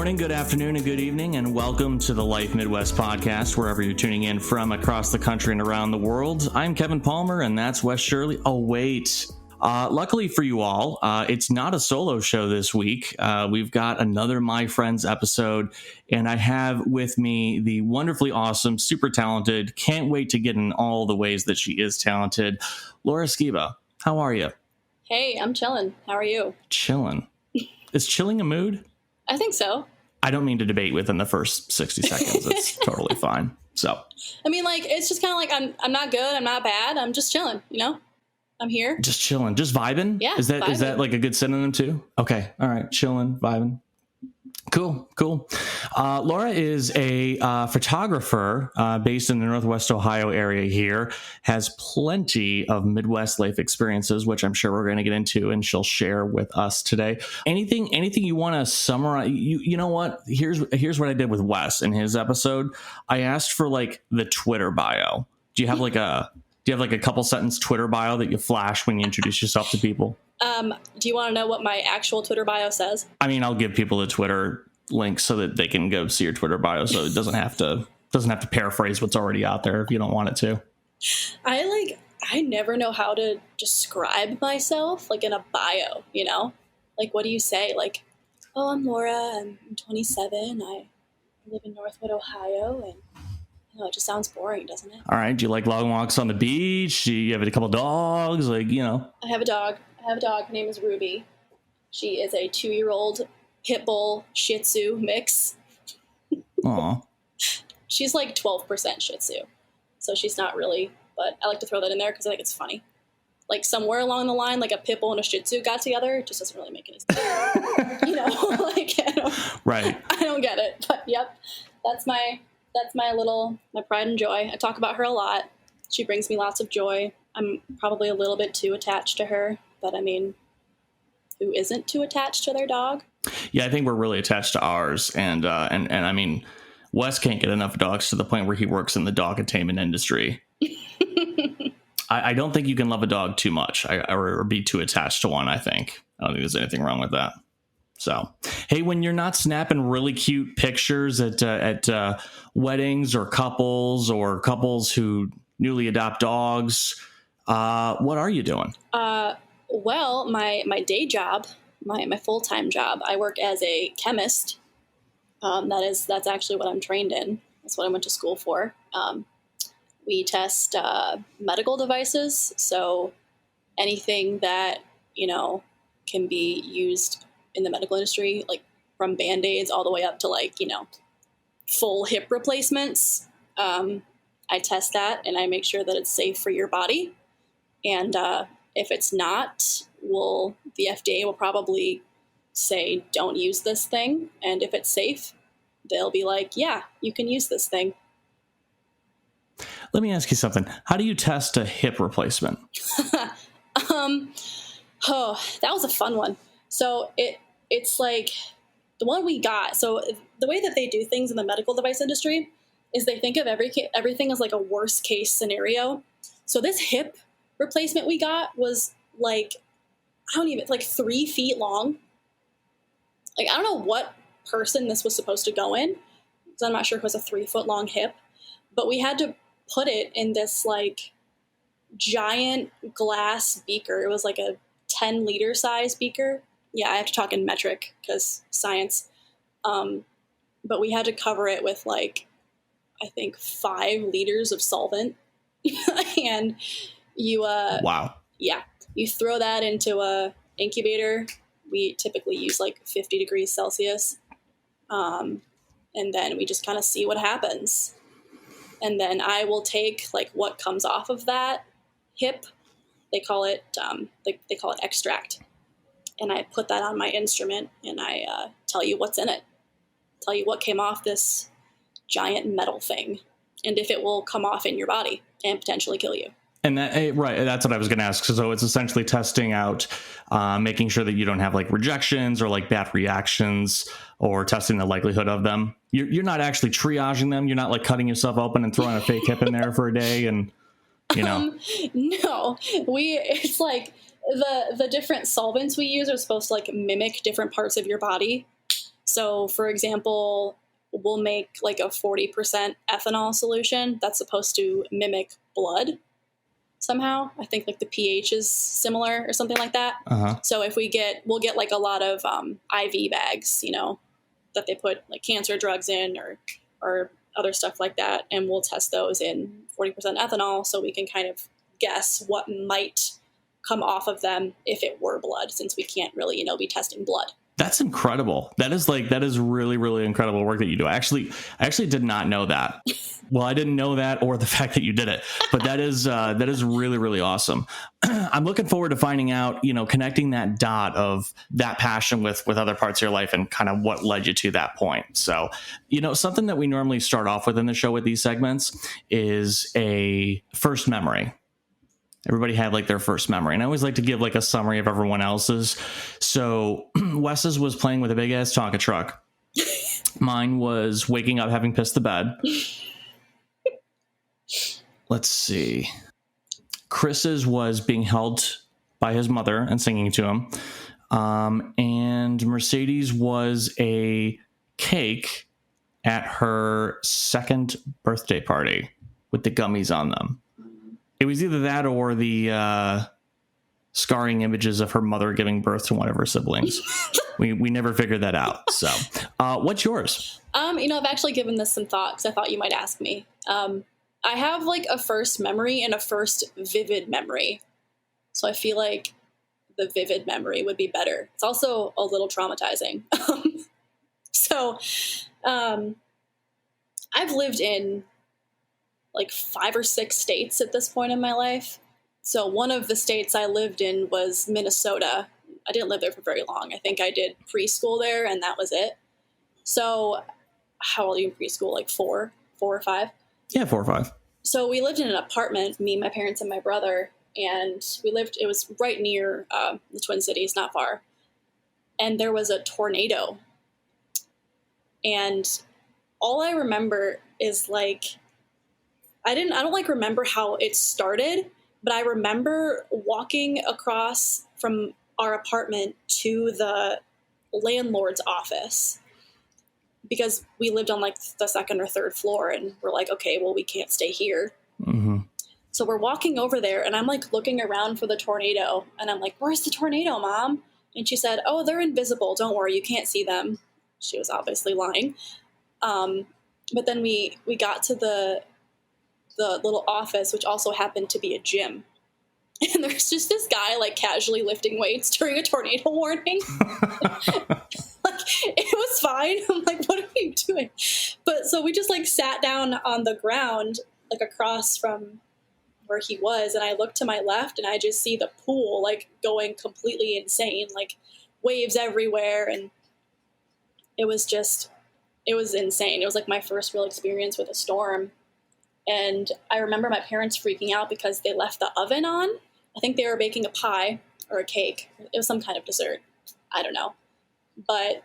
morning, good afternoon, and good evening, and welcome to the Life Midwest podcast, wherever you're tuning in from across the country and around the world. I'm Kevin Palmer, and that's Wes Shirley. Oh, wait. Luckily for you all, it's not a solo show this week. We've got another My Friends episode, and I have with me the wonderfully awesome, super talented, can't wait to get in all the ways that she is talented, Laura Skebba. How are you? Hey, I'm chilling. How are you? Chilling. Is chilling a mood? I think so. I don't mean to debate within the first 60 seconds. It's totally fine. So, I mean, like, it's just kind of like I'm not good. I'm not bad. I'm just chilling, you know? I'm here. Just chilling, just vibing. Yeah. Is that vibing. like a good synonym too? Okay. All right. Chilling, vibing. Cool. Laura is a photographer based in the Northwest Ohio area here, has plenty of Midwest life experiences, which I'm sure we're going to get into, and she'll share with us today. Anything you want to summarize? You know what? Here's what I did with Wes in his episode. I asked for like the Twitter bio. Do you have like a couple sentence Twitter bio that you flash when you introduce yourself to people? Do you want to know what my actual Twitter bio says? I mean, I'll give people the Twitter link so that they can go see your Twitter bio, so it doesn't have to paraphrase what's already out there if you don't want it to. I never know how to describe myself like in a bio, you know? Like, what do you say? Like, oh, I'm Laura, I'm 27, I live in Northwood, Ohio, and it just sounds boring, doesn't it? All right. Do you like long walks on the beach? Do you have a couple dogs? Like, you know. I have a dog. Her name is Ruby. She is a 2-year-old pit bull Shih Tzu mix. Aw. She's like 12% Shih Tzu. So she's not really, but I like to throw that in there because I think it's funny. Like somewhere along the line, like a pit bull and a Shih Tzu got together, it just doesn't really make any sense. Like I don't get it. But yep, that's my pride and joy. I talk about her a lot. She brings me lots of joy. I'm probably a little bit too attached to her, but I mean, who isn't too attached to their dog? Yeah, I think we're really attached to ours, and I mean, Wes can't get enough dogs to the point where he works in the dog attainment industry. I don't think you can love a dog too much or be too attached to one. I don't think there's anything wrong with that. So, hey, when you're not snapping really cute pictures at weddings or couples who newly adopt dogs, what are you doing? Well, my day job, my full-time job, I work as a chemist. That's actually what I'm trained in. That's what I went to school for. We test medical devices, so anything that can be used in the medical industry, like from Band-Aids all the way up to full hip replacements. I test that and I make sure that it's safe for your body. And if it's not, the FDA will probably say, don't use this thing. And if it's safe, they'll be like, yeah, you can use this thing. Let me ask you something. How do you test a hip replacement? Oh, that was a fun one. So it's like the one we got. So the way that they do things in the medical device industry is they think of everything as like a worst case scenario. So this hip replacement we got was like 3 feet long. Like, I don't know what person this was supposed to go in, because I'm not sure if it was a 3-foot long hip, but we had to put it in this like giant glass beaker. It was like a 10-liter size beaker. Yeah, I have to talk in metric because science. But we had to cover it with I think 5 liters of solvent. And you wow. Yeah, you throw that into a incubator. We typically use 50 degrees Celsius. And then we just kind of see what happens. And then I will take what comes off of that hip. They call it they call it extract. And I put that on my instrument and I tell you what's in it. Tell you what came off this giant metal thing and if it will come off in your body and potentially kill you. And that's what I was going to ask. So it's essentially testing out, making sure that you don't have rejections or bad reactions, or testing the likelihood of them. You're not actually triaging them. You're not cutting yourself open and throwing a fake hip in there for a day. And, No, it's the different solvents we use are supposed to mimic different parts of your body. So, for example, we'll make like a 40% ethanol solution that's supposed to mimic blood somehow. I think like the pH is similar or something like that. So if we'll get like a lot of IV bags, you know, that they put like cancer drugs in or other stuff like that. And we'll test those in 40% ethanol so we can kind of guess what might come off of them if it were blood, since we can't really, you know, be testing blood. That's incredible. That is really, really incredible work that you do. I actually did not know that. Well, I didn't know that or the fact that you did it, but that is really, really awesome. I'm looking forward to finding out, you know, connecting that dot of that passion with other parts of your life and kind of what led you to that point. So, you know, something that we normally start off with in the show with these segments is a first memory. Everybody had like their first memory. And I always like to give like a summary of everyone else's. So Wes's was playing with a big ass Tonka truck. Mine was waking up having pissed the bed. Let's see. Chris's was being held by his mother and singing to him. And Mercedes was a cake at her second birthday party with the gummies on them. It was either that or the scarring images of her mother giving birth to one of her siblings. we never figured that out. So what's yours? You know, I've actually given this some thought because I thought you might ask me. I have like a first memory and a first vivid memory. So I feel like the vivid memory would be better. It's also a little traumatizing. I've lived in like 5 or 6 states at this point in my life. So one of the states I lived in was Minnesota. I didn't live there for very long. I think I did preschool there and that was it. So how old are you in preschool? Like 4 or 5? Yeah, 4 or 5. So we lived in an apartment, me, my parents, and my brother. And it was right near the Twin Cities, not far. And there was a tornado. And all I remember is like, I don't like remember how it started, but I remember walking across from our apartment to the landlord's office because we lived on like the 2nd or 3rd floor and we're like, okay, well, we can't stay here. Mm-hmm. So we're walking over there and I'm like looking around for the tornado and I'm like, where's the tornado, Mom? And she said, oh, they're invisible. Don't worry. You can't see them. She was obviously lying. But then we got to the little office, which also happened to be a gym. And there's just this guy like casually lifting weights during a tornado warning. Like it was fine. I'm like, what are you doing? But so we just like sat down on the ground, like across from where he was. And I looked to my left and I just see the pool like going completely insane, like waves everywhere. And it was insane. It was like my first real experience with a storm. And I remember my parents freaking out because they left the oven on. I think they were baking a pie or a cake. It was some kind of dessert. I don't know. But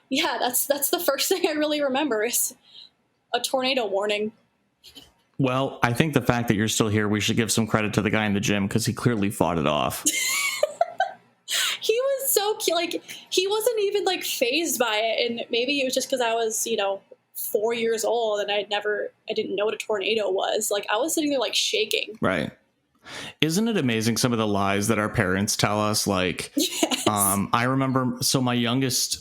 yeah, that's the first thing I really remember is a tornado warning. Well, I think the fact that you're still here, we should give some credit to the guy in the gym because he clearly fought it off. He was so cute. Like, he wasn't even like fazed by it. And maybe it was just because I was, 4 years old and I didn't know what a tornado was. Like, I was sitting there like shaking. Right. Isn't it amazing some of the lies that our parents tell us? Like, yes. I remember, so my youngest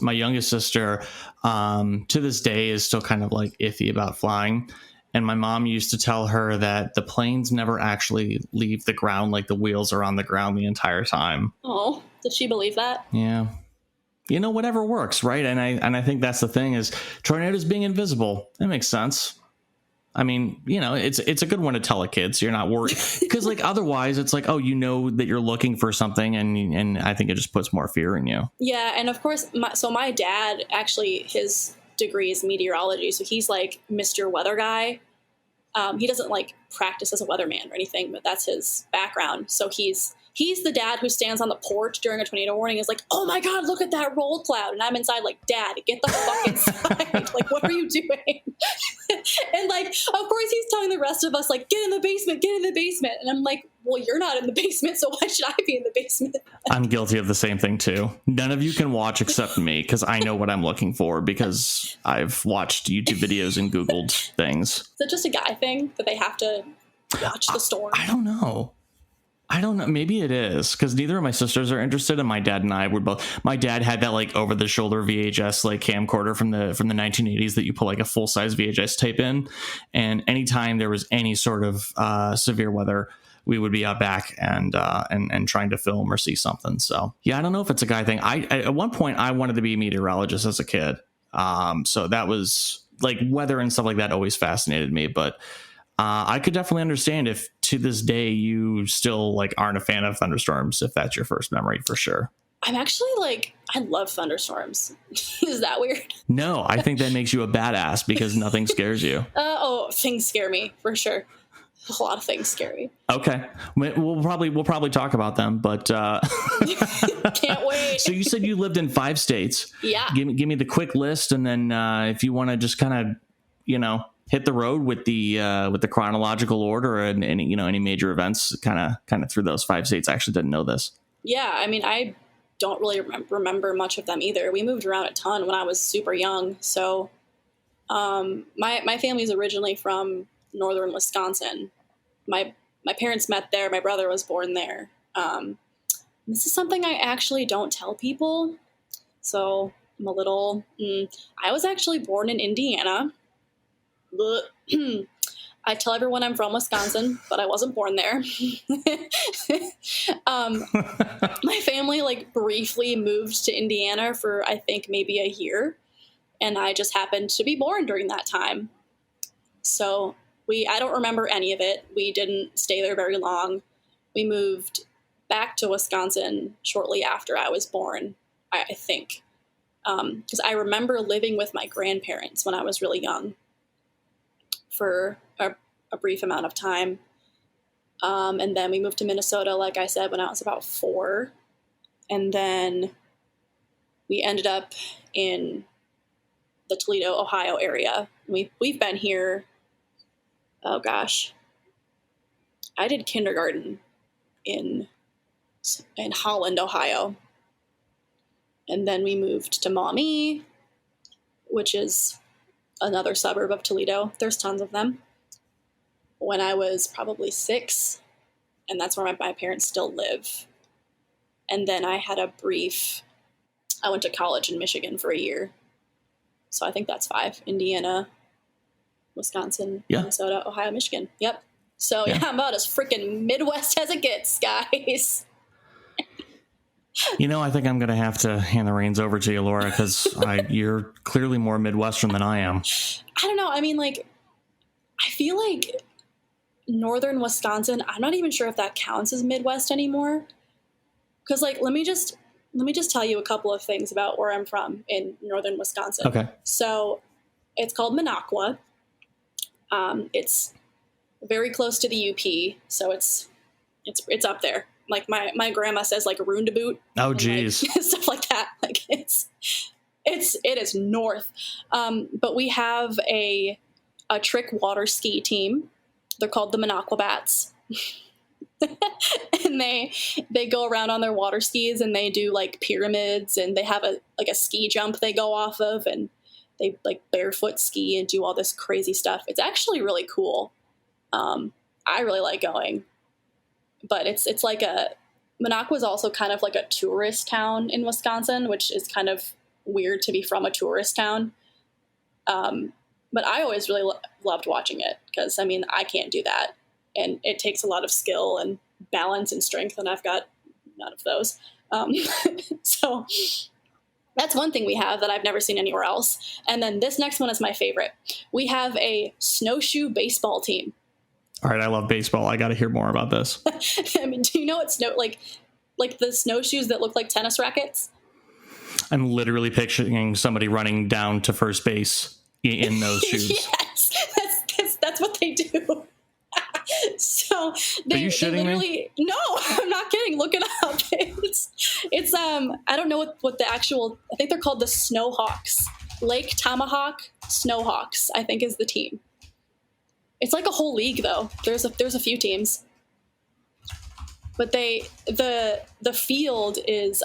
sister, to this day is still kind of like iffy about flying. And my mom used to tell her that the planes never actually leave the ground, like the wheels are on the ground the entire time. Oh, did she believe that? Yeah. Whatever works, right? And I think that's the thing is tornadoes being invisible. That makes sense. I mean, it's a good one to tell a kid so you're not worried. Because like otherwise it's like, oh, that you're looking for something and I think it just puts more fear in you. Yeah. And of course, my dad, actually, his degree is meteorology. So he's like Mr. Weather Guy. He doesn't like practice as a weatherman or anything, but that's his background. So he's the dad who stands on the porch during a tornado warning and is like, oh my God, look at that roll cloud. And I'm inside like, Dad, get the fuck inside. Like, what are you doing? And like, of course he's telling the rest of us, like, get in the basement. And I'm like, well, you're not in the basement, so why should I be in the basement? I'm guilty of the same thing too. None of you can watch except me, because I know what I'm looking for, because I've watched YouTube videos and Googled things. Is it just a guy thing that they have to watch the storm? I don't know. Maybe it is, because neither of my sisters are interested, and my dad and I were both. My dad had that like over the shoulder VHS like camcorder from the 1980s that you put like a full size VHS tape in, and anytime there was any sort of severe weather, we would be out back and trying to film or see something. So yeah, I don't know if it's a guy thing. I at one point I wanted to be a meteorologist as a kid, so that was like weather and stuff like that always fascinated me, but. I could definitely understand if to this day you still like aren't a fan of thunderstorms, if that's your first memory, for sure. I'm actually like, I love thunderstorms. Is that weird? No, I think that makes you a badass because nothing scares you. Things scare me for sure. A lot of things scare me. Okay, we'll probably talk about them, but can't wait. So you said you lived in 5 states. Yeah. Give me the quick list, and then if you want to just kind of hit the road with the chronological order and any major events kind of through those 5 states. I actually didn't know this. Yeah, I mean, I don't really remember much of them either. We moved around a ton when I was super young. So my family's originally from northern Wisconsin. My parents met there. My brother was born there. This is something I actually don't tell people. So I'm a little... I was actually born in Indiana. I tell everyone I'm from Wisconsin, but I wasn't born there. My family like briefly moved to Indiana for I think maybe a year, and I just happened to be born during that time. So I don't remember any of it. We didn't stay there very long. We moved back to Wisconsin shortly after I was born, I think, because I remember living with my grandparents when I was really young. For a brief amount of time. And then we moved to Minnesota, like I said, when I was about 4. And then we ended up in the Toledo, Ohio area. We've been here, oh gosh. I did kindergarten in Holland, Ohio. And then we moved to Maumee, which is another suburb of Toledo. There's tons of them. When I was probably 6, and that's where my parents still live. And then I went to college in Michigan for a year. So I think that's 5. Indiana, Wisconsin, Minnesota, Ohio, Michigan. Yep. So yeah, I'm about as freaking Midwest as it gets, guys. I think I'm going to have to hand the reins over to you, Laura, because you're clearly more Midwestern than I am. I don't know. I mean, like, I feel like northern Wisconsin, I'm not even sure if that counts as Midwest anymore. Because, like, let me just tell you a couple of things about where I'm from in northern Wisconsin. Okay. So it's called Minocqua. It's very close to the UP, so it's up there. Like my grandma says, like Roondaboot. Oh, geez. Like, stuff like that. Like it is north. But we have a trick water ski team. They're called the Minocqua Bats. And they go around on their water skis and they do like pyramids, and they have a ski jump they go off of, and they like barefoot ski and do all this crazy stuff. It's actually really cool. I really like going. But it's like Minocqua is also kind of like a tourist town in Wisconsin, which is kind of weird to be from a tourist town. But I always really loved watching it because, I mean, I can't do that. And it takes a lot of skill and balance and strength, and I've got none of those. So that's one thing we have that I've never seen anywhere else. And then this next one is my favorite. We have a snowshoe baseball team. All right, I love baseball. I got to hear more about this. I mean, do you know what like the snowshoes that look like tennis rackets? I'm literally picturing somebody running down to first base in those shoes. Yes, that's what they do. So are you shitting me? No, I'm not kidding. Look it up. It's I don't know what the actual. I think they're called the Snowhawks. Lake Tomahawk Snowhawks, I think, is the team. It's like a whole league though. There's a few teams, but the field is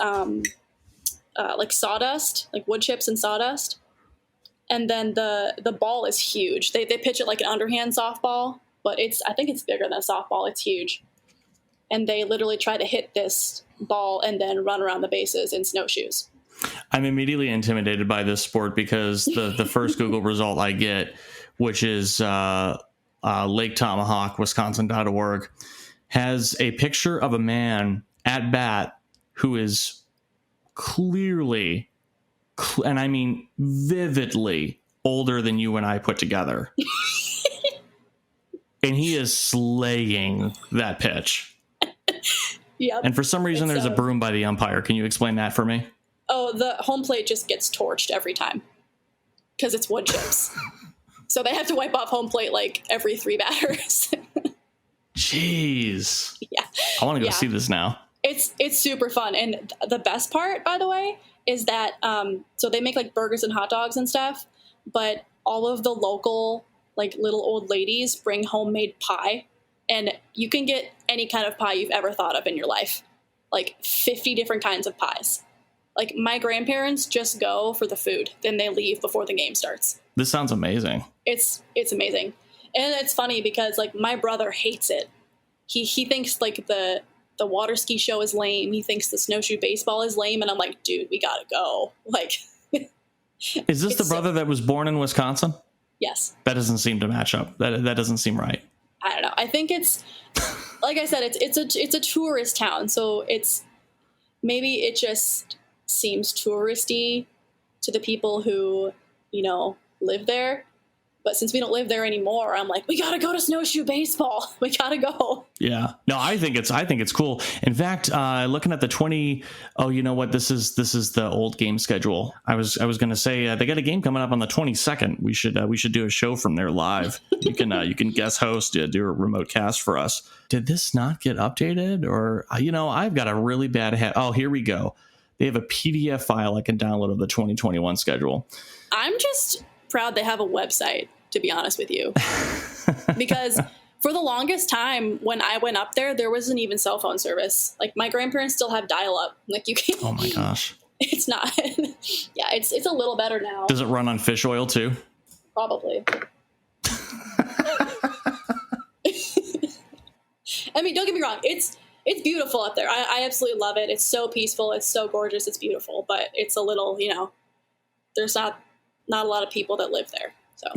like sawdust, like wood chips and sawdust, and then the ball is huge. They pitch it like an underhand softball, but I think it's bigger than a softball. It's huge, and they literally try to hit this ball and then run around the bases in snowshoes. I'm immediately intimidated by this sport because the first Google result I get, which is Lake Tomahawk, Wisconsin.org, has a picture of a man at bat who is clearly, and I mean vividly, older than you and I put together. And he is slaying that pitch. Yep. And for some reason, there's a broom by the umpire. Can you explain that for me? Oh, the home plate just gets torched every time because it's wood chips. So they have to wipe off home plate like every 3 batters. Jeez. Yeah. I want to go see this now. It's super fun. And the best part, by the way, is that so they make like burgers and hot dogs and stuff, but all of the local like little old ladies bring homemade pie, and you can get any kind of pie you've ever thought of in your life. Like 50 different kinds of pies. Like my grandparents just go for the food, then they leave before the game starts. This sounds amazing. It's amazing. And it's funny because like my brother hates it. He thinks like the water ski show is lame. He thinks the snowshoe baseball is lame. And I'm like, dude, we gotta go. Like, is this the brother that was born in Wisconsin? Yes. That doesn't seem to match up. That doesn't seem right. I don't know. I think it's, like I said, it's a tourist town. So maybe it just seems touristy to the people who, live there. But since we don't live there anymore, I'm like, we got to go to snowshoe baseball. We got to go. Yeah. No, I think it's cool. In fact, looking at the you know what? This is the old game schedule. I was going to say they got a game coming up on the 22nd. We should do a show from there live. You can guest host, do a remote cast for us. Did this not get updated, or I've got a really bad head. Oh, here we go. They have a PDF file I can download of the 2021 schedule. I'm just proud they have a website, to be honest with you, because for the longest time when I went up there wasn't even cell phone service. Like my grandparents still have dial-up. Like you can't. Oh my gosh. It's not. Yeah, it's a little better now. Does it run on fish oil too? Probably. I mean, don't get me wrong. It's beautiful up there. I absolutely love it. It's so peaceful. It's so gorgeous. It's beautiful, but it's a little, there's not a lot of people that live there. So,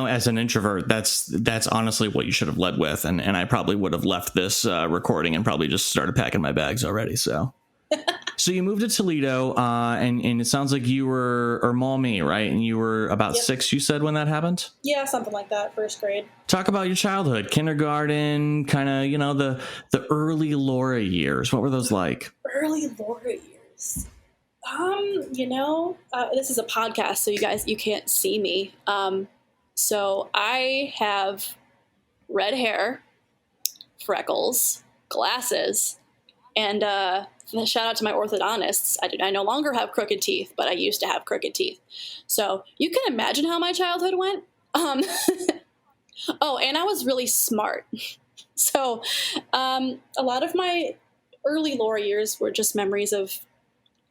as an introvert, that's honestly what you should have led with. And I probably would have left this recording and probably just started packing my bags already. So, so you moved to Toledo and it sounds like you were, or Maumee, right? And you were about 6, you said, when that happened? Yeah, something like that. First grade. Talk about your childhood, kindergarten, kind of, the early Laura years. What were those like? Early Laura years. This is a podcast, so you can't see me. So I have red hair, freckles, glasses, and shout out to my orthodontists. I no longer have crooked teeth, but I used to have crooked teeth. So you can imagine how my childhood went. Oh, and I was really smart. So a lot of my early Laura years were just memories of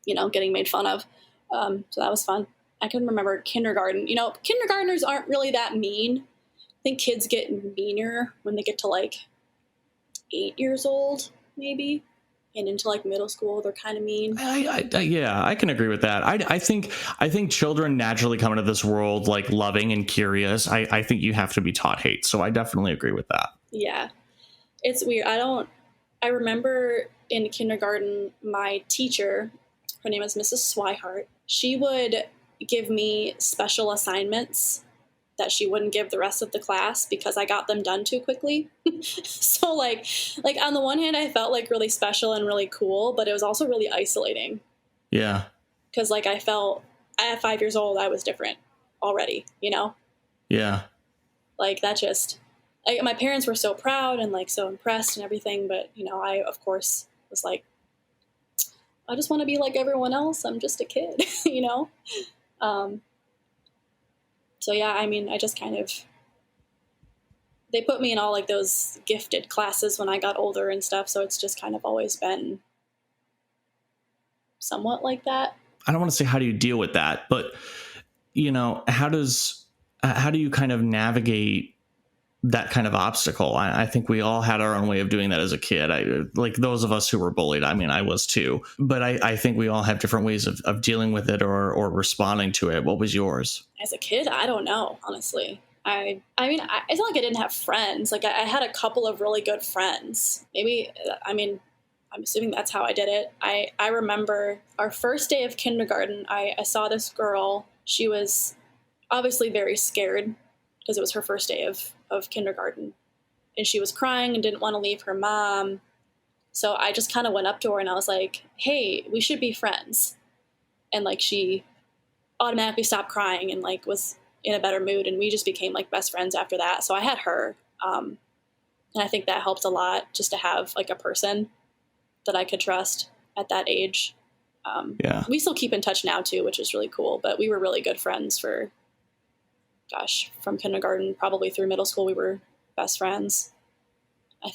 getting made fun of. So that was fun. I can remember kindergarten. Kindergartners aren't really that mean. I think kids get meaner when they get to like 8 years old, maybe. And into like middle school, they're kind of mean. Yeah, I can agree with that. I think children naturally come into this world like loving and curious. I think you have to be taught hate. So I definitely agree with that. Yeah. It's weird. I remember in kindergarten, my teacher, her name is Mrs. Swihart. She would give me special assignments that she wouldn't give the rest of the class because I got them done too quickly. So like on the one hand, I felt like really special and really cool, but it was also really isolating. Yeah. Because like I felt at 5 years old, I was different already, Yeah. Like that just, my parents were so proud and like so impressed and everything. But, I, of course, was like, I just want to be like everyone else. I'm just a kid, So, yeah, I mean, I just kind of they put me in all like those gifted classes when I got older and stuff. So it's just kind of always been somewhat like that. I don't want to say how do you deal with that, but how do you kind of navigate that kind of obstacle? I think we all had our own way of doing that as a kid. Like those of us who were bullied. I mean, I was too, but I think we all have different ways of dealing with it or responding to it. What was yours? As a kid, I don't know, honestly. I mean, it's not like I didn't have friends. Like I had a couple of really good friends. Maybe, I mean, I'm assuming that's how I did it. I remember our first day of kindergarten, I saw this girl. She was obviously very scared because it was her first day of kindergarten. And she was crying and didn't want to leave her mom. So I just kind of went up to her and I was like, hey, we should be friends. And like she automatically stopped crying and like was in a better mood. And we just became like best friends after that. So I had her. And I think that helped a lot just to have like a person that I could trust at that age. Yeah. We still keep in touch now too, which is really cool. But we were really good friends from kindergarten, probably through middle school, we were best friends. I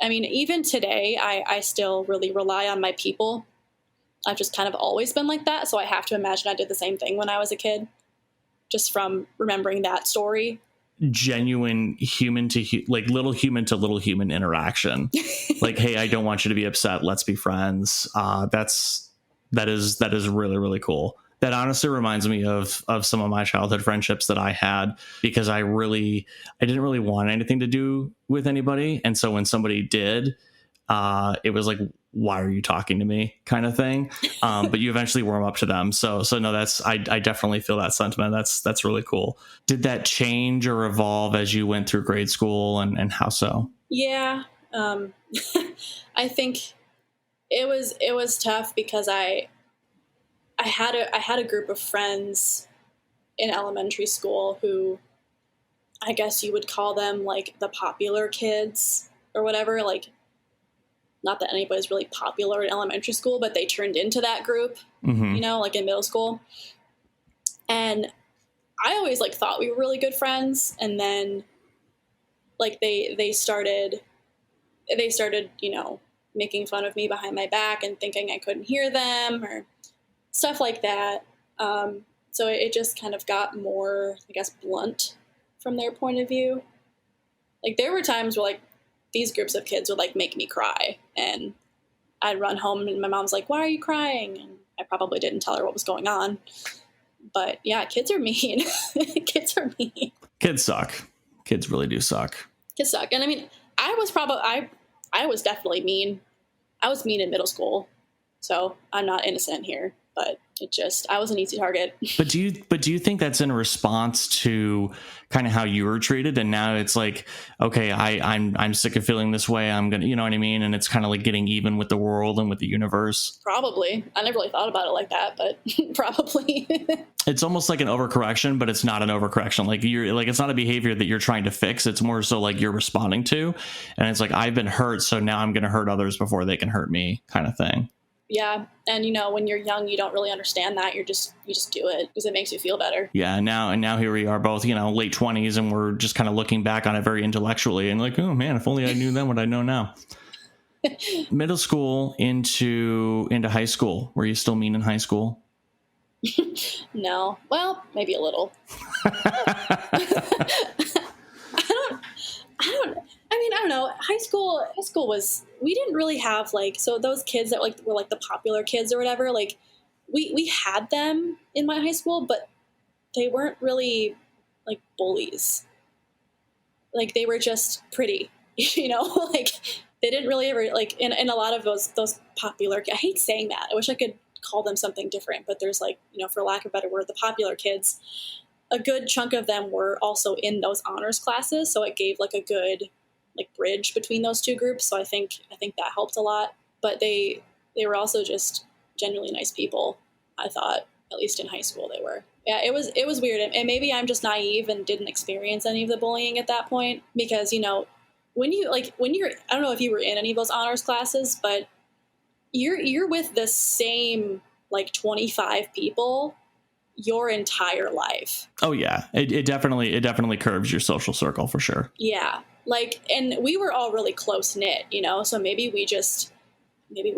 mean, even today, I still really rely on my people. I've just kind of always been like that. So I have to imagine I did the same thing when I was a kid, just from remembering that story. Genuine human to like little human to little human interaction. Like, hey, I don't want you to be upset. Let's be friends. That is really, really cool. That honestly reminds me of some of my childhood friendships that I had, because I didn't really want anything to do with anybody. And so when somebody did, it was like, why are you talking to me kind of thing. But you eventually warm up to them. So no, I definitely feel that sentiment. That's really cool. Did that change or evolve as you went through grade school, and how so? Yeah. I think it was tough because I had a group of friends in elementary school who I guess you would call them like the popular kids or whatever. Like, not that anybody's really popular in elementary school, but they turned into that group, like in middle school. And I always like thought we were really good friends. And then like they started, making fun of me behind my back and thinking I couldn't hear them or stuff like that. So it just kind of got more, I guess, blunt from their point of view. Like there were times where like these groups of kids would like make me cry, and I'd run home and my mom's like, why are you crying? And I probably didn't tell her what was going on. But yeah, kids are mean. Kids are mean. Kids suck. Kids really do suck. Kids suck. And I mean, I was definitely mean. I was mean in middle school. So I'm not innocent here, but I was an easy target. But do you think that's in response to kind of how you were treated, and now it's like, okay, I'm sick of feeling this way. I'm gonna, you know what I mean? And it's kind of like getting even with the world and with the universe. Probably. I never really thought about it like that, but probably. It's almost like an overcorrection, but it's not an overcorrection. Like it's not a behavior that you're trying to fix. It's more so like you're responding to, and it's like, I've been hurt, so now I'm going to hurt others before they can hurt me, kind of thing. Yeah. And when you're young, you don't really understand that. You just do it because it makes you feel better. Yeah. And now here we are both, late 20s, and we're just kind of looking back on it very intellectually and like, oh man, if only I knew then what I know now. Middle school into high school. Were you still mean in high school? No. Well, maybe a little. I don't know. High school was, we didn't really have so those kids that were like the popular kids or whatever, like we had them in my high school, but they weren't really like bullies. Like they were just pretty, like they didn't really ever like in a lot of those popular, I hate saying that. I wish I could call them something different, but there's for lack of a better word, the popular kids, a good chunk of them were also in those honors classes. So it gave a good bridge between those two groups. So I think that helped a lot, but they were also just genuinely nice people. I thought, at least in high school, they were. Yeah, it was weird. And maybe I'm just naive and didn't experience any of the bullying at that point, because, when you're, I don't know if you were in any of those honors classes, but you're with the same 25 people, your entire life. Oh yeah, it definitely curves your social circle for sure. Yeah, like, and we were all really close knit, you know, so maybe we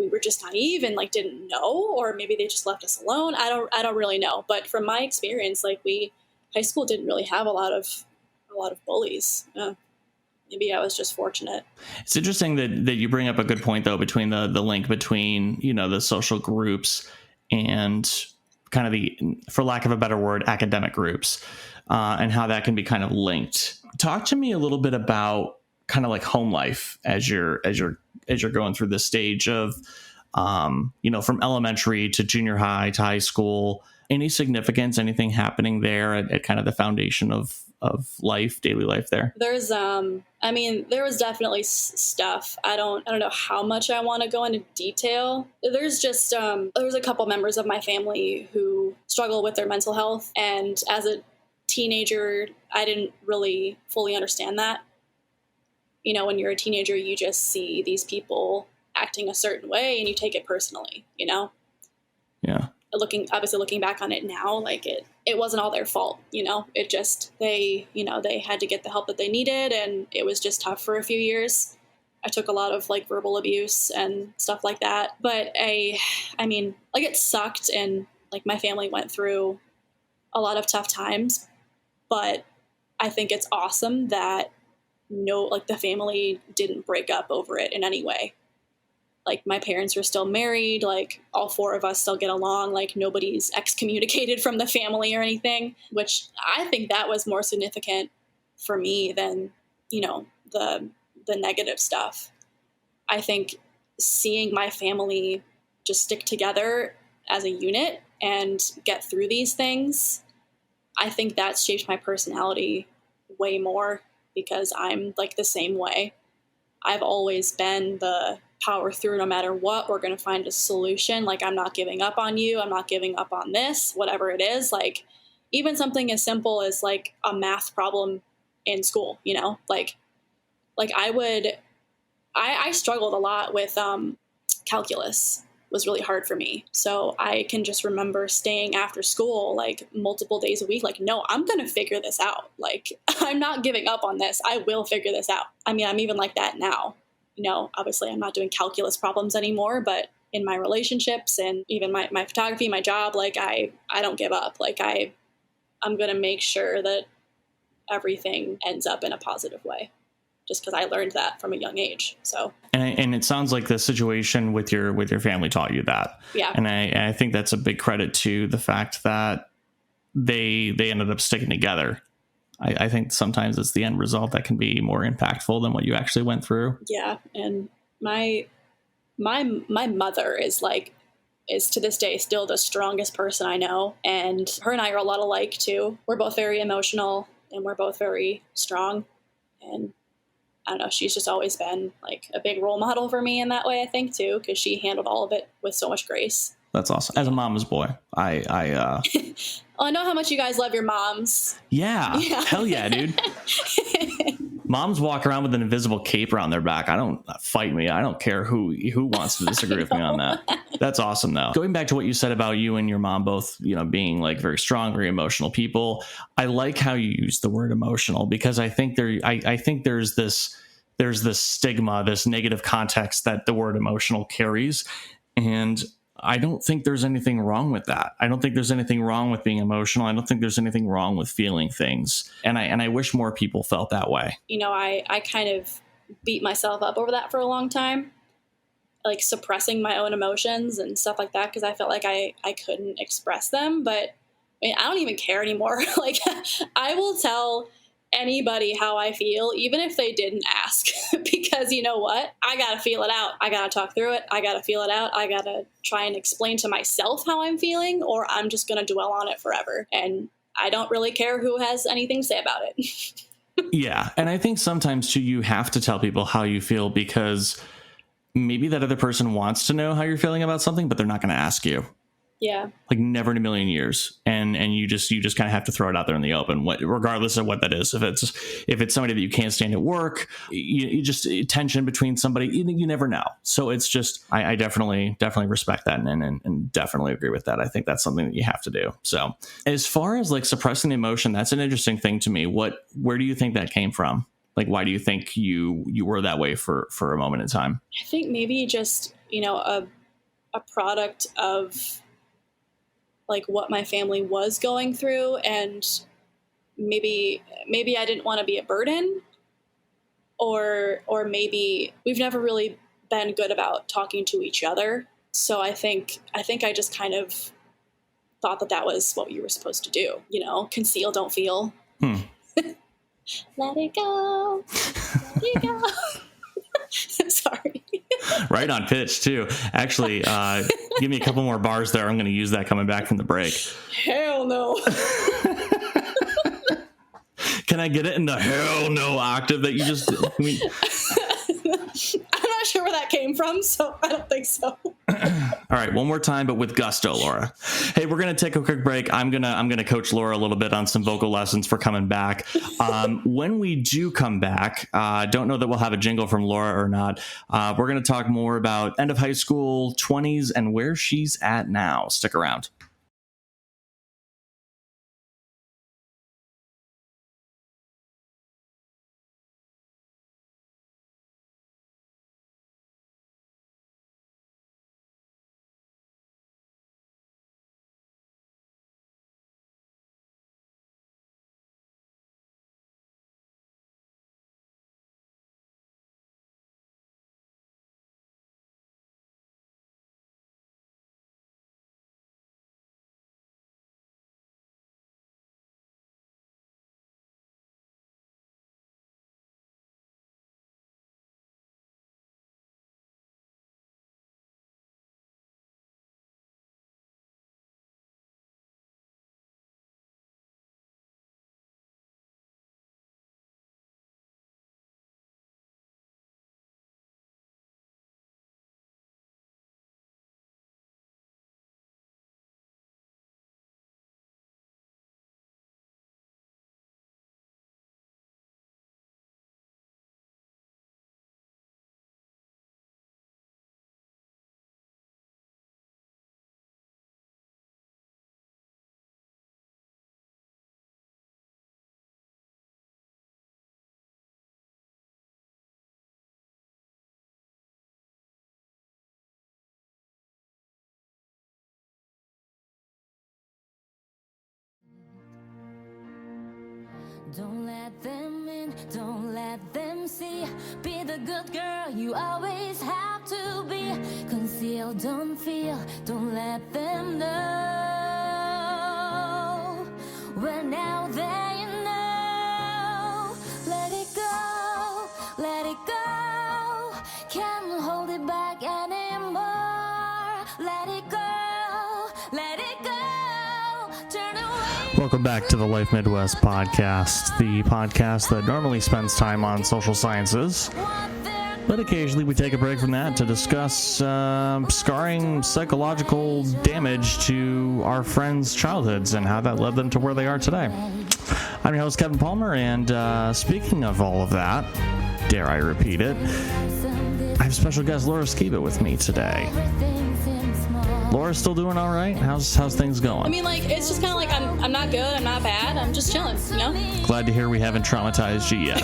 were just naive and like didn't know, or maybe they just left us alone. I don't really know, but from my experience, like high school didn't really have a lot of bullies. Maybe I was just fortunate. It's interesting that you bring up a good point though, between the link between, you know, the social groups and kind of the, for lack of a better word, academic groups, and how that can be kind of linked. Talk to me a little bit about kind of like home life as you're going through this stage of, you know, from elementary to junior high to high school. Any significance, anything happening there at kind of the foundation of life, daily life there? There's, there was definitely stuff. I don't know how much I want to go into detail. There's just, there's a couple members of my family who struggle with their mental health. And as a teenager, I didn't really fully understand that. You know, when you're a teenager, you just see these people acting a certain way and you take it personally, you know? Yeah. Looking back on it now, like it wasn't all their fault, you know, it just, they had to get the help that they needed. And it was just tough for a few years. I took a lot of like verbal abuse and stuff like that. But I mean, like it sucked. And like my family went through a lot of tough times, but I think it's awesome that the family didn't break up over it in any way. Like my parents are still married, like all four of us still get along, like nobody's excommunicated from the family or anything, which I think that was more significant for me than, you know, the negative stuff. I think seeing my family just stick together as a unit and get through these things, I think that shaped my personality way more, because I'm like the same way. I've always been the power through no matter what. We're going to find a solution. Like, I'm not giving up on you. I'm not giving up on this, whatever it is. Like, even something as simple as like a math problem in school, you know, like I struggled a lot with calculus was really hard for me. So I can just remember staying after school like multiple days a week. Like, no, I'm going to figure this out. Like, I'm not giving up on this. I will figure this out. I mean, I'm even like that now. You know, obviously I'm not doing calculus problems anymore, but in my relationships and even my photography, my job, like I don't give up. Like I'm going to make sure that everything ends up in a positive way, just because I learned that from a young age. So, and it sounds like the situation with your family taught you that. Yeah. And I think that's a big credit to the fact that they ended up sticking together. I think sometimes it's the end result that can be more impactful than what you actually went through. Yeah. And my mother is to this day still the strongest person I know. And her and I are a lot alike too. We're both very emotional and we're both very strong. And I don't know, she's just always been like a big role model for me in that way, I think too, because she handled all of it with so much grace. That's awesome. As a mama's boy, I I know how much you guys love your moms. Yeah. Hell yeah, dude. Moms walk around with an invisible cape around their back. I don't fight me. I don't care who wants to disagree with me on that. That's awesome though. Going back to what you said about you and your mom both, you know, being like very strong, very emotional people. I like how you use the word emotional, because I think there's this stigma, this negative context that the word emotional carries. And I don't think there's anything wrong with that. I don't think there's anything wrong with being emotional. I don't think there's anything wrong with feeling things. And I wish more people felt that way. You know, I kind of beat myself up over that for a long time, like suppressing my own emotions and stuff like that, because I felt like I couldn't express them. But I mean, I don't even care anymore. Like, I will tell anybody how I feel, even if they didn't ask, because you know what? I got to feel it out. I got to talk through it. I got to feel it out. I got to try and explain to myself how I'm feeling, or I'm just going to dwell on it forever. And I don't really care who has anything to say about it. Yeah. And I think sometimes too, you have to tell people how you feel, because maybe that other person wants to know how you're feeling about something, but they're not going to ask you. Yeah. Like never in a million years. And you just kind of have to throw it out there in the open, regardless of what that is. If it's somebody that you can't stand at work, you just tension between somebody, you never know. So it's just, I definitely respect that and definitely agree with that. I think that's something that you have to do. So as far as like suppressing the emotion, that's an interesting thing to me. Where do you think that came from? Like, why do you think you were that way for a moment in time? I think maybe just, a product of like what my family was going through, and maybe I didn't want to be a burden, or maybe we've never really been good about talking to each other. So I think I just kind of thought that was what you were supposed to do, conceal, don't feel. Let it go. Let it go. Sorry. Right on pitch too. Actually, give me a couple more bars there. I'm going to use that coming back from the break. Hell no. Can I get it in the hell no octave that you just... I'm not sure where that came from, so I don't think so. All right, one more time, but with gusto, Laura. Hey, we're gonna take a quick break. I'm gonna coach Laura a little bit on some vocal lessons for coming back. When we do come back, don't know that we'll have a jingle from Laura or not. We're gonna talk more about end of high school, 20s, and where she's at now. Stick around. Don't let them in, don't let them see. Be the good girl you always have to be. Conceal, don't feel, don't let them know. When out there you know. Let it go, let it go. Can't hold it back anymore. Let it go, let it go. Turn away. Welcome back to the Life Midwest podcast, the podcast that normally spends time on social sciences, but occasionally we take a break from that to discuss scarring psychological damage to our friends' childhoods and how that led them to where they are today. I'm your host, Kevin Palmer, and speaking of all of that, dare I repeat it, I have special guest Laura Skebba with me today. Laura's still doing all right? How's things going? I mean, like, it's just kind of like I'm not good, I'm not bad, I'm just chilling, Glad to hear we haven't traumatized you yet.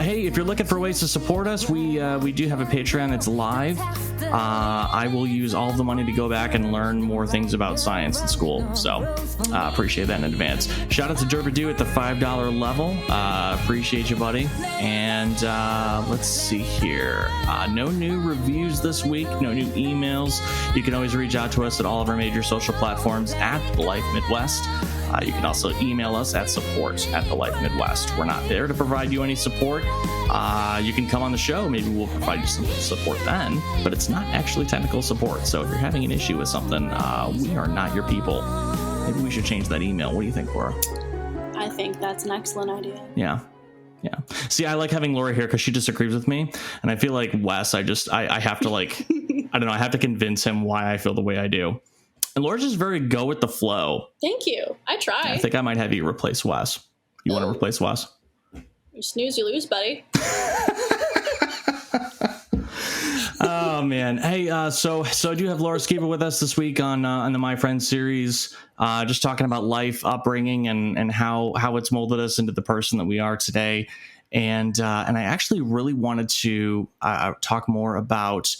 Hey, if you're looking for ways to support us, we do have a Patreon. It's live. I will use all of the money to go back and learn more things about science in school. So appreciate that in advance. Shout out to Derbadoo at the $5 level. Appreciate you, buddy. And let's see here. No new reviews this week. No new emails. You can always reach out to us at all of our major social platforms at The Life Midwest. You can also email us at support@The Life Midwest. We're not there to provide you any support. You can come on the show. Maybe we'll provide you some support then, but it's not actually technical support. So if you're having an issue with something, we are not your people. Maybe we should change that email. What do you think, Laura? I think that's an excellent idea. Yeah. See, I like having Laura here because she disagrees with me, and I feel like Wes, I have to like, I don't know, I have to convince him why I feel the way I do. And Laura's just very go with the flow. Thank you. I try. I think I might have you replace Wes. You want to replace Wes? You snooze, you lose, buddy. Oh man. Hey, so I do have Laura Skebba with us this week on the My Friend series, just talking about life, upbringing, and how it's molded us into the person that we are today. And I actually really wanted to talk more about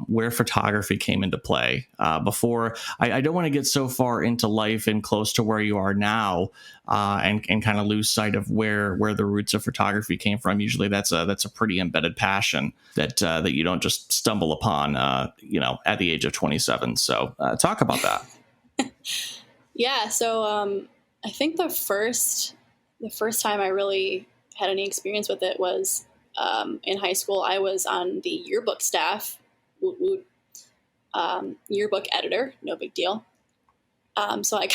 where photography came into play. Before I don't want to get so far into life and close to where you are now, and kind of lose sight of where the roots of photography came from. Usually that's a pretty embedded passion that you don't just stumble upon, at the age of 27. So talk about that. Yeah. So I think the first time I really had any experience with it was in high school. I was on the yearbook staff, yearbook editor, no big deal. So I